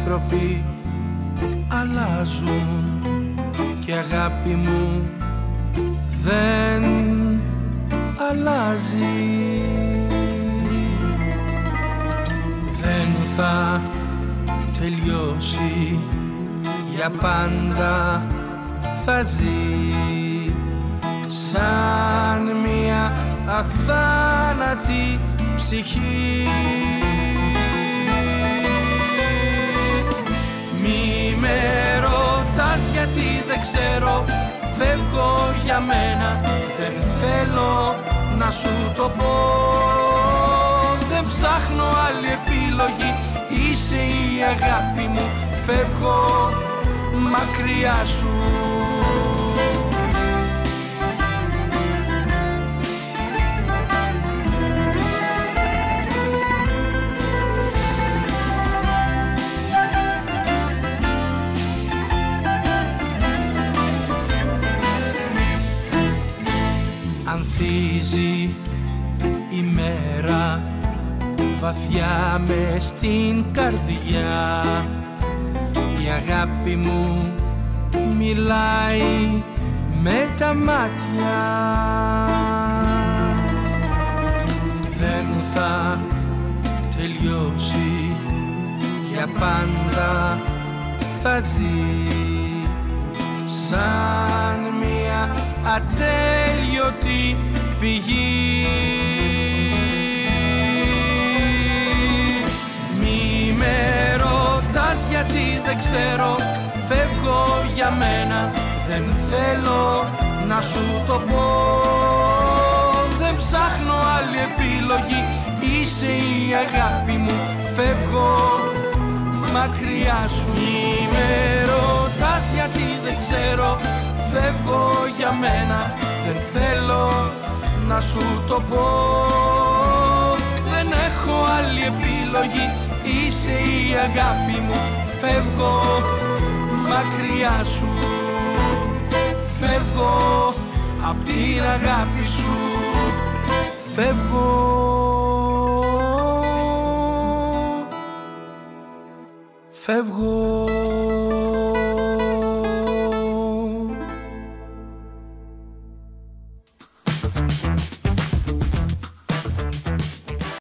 άνθρωποι αλλάζουν και αγάπη μου δεν αλλάζει. Δεν θα τελειώσει, για πάντα θα ζει σαν μια αθάνατη ψυχή. Μη με ρωτάς γιατί δεν ξέρω, φεύγω για μένα, δεν θέλω να σου το πω. Δεν ψάχνω άλλη επιλογή, είσαι η αγάπη μου, φεύγω μακριά σου. Ανθίζει η μέρα βαθιά μες στην καρδιά, η αγάπη μου μιλάει με τα μάτια. Δεν θα τελειώσει, για πάντα θα ζει σαν μια ατέλειωτη πηγή. Μη με ρωτάς γιατί δεν ξέρω, φεύγω για μένα, δεν θέλω να σου το πω. Δεν ψάχνω άλλη επιλογή, είσαι η αγάπη μου, φεύγω μακριά σου. Μη με ρωτάς γιατί δεν ξέρω, φεύγω για μένα, δεν θέλω να σου το πω. Δεν έχω άλλη επιλογή, είσαι η αγάπη μου, φεύγω μακριά σου. Φεύγω απ' την αγάπη σου, φεύγω. Φεύγω.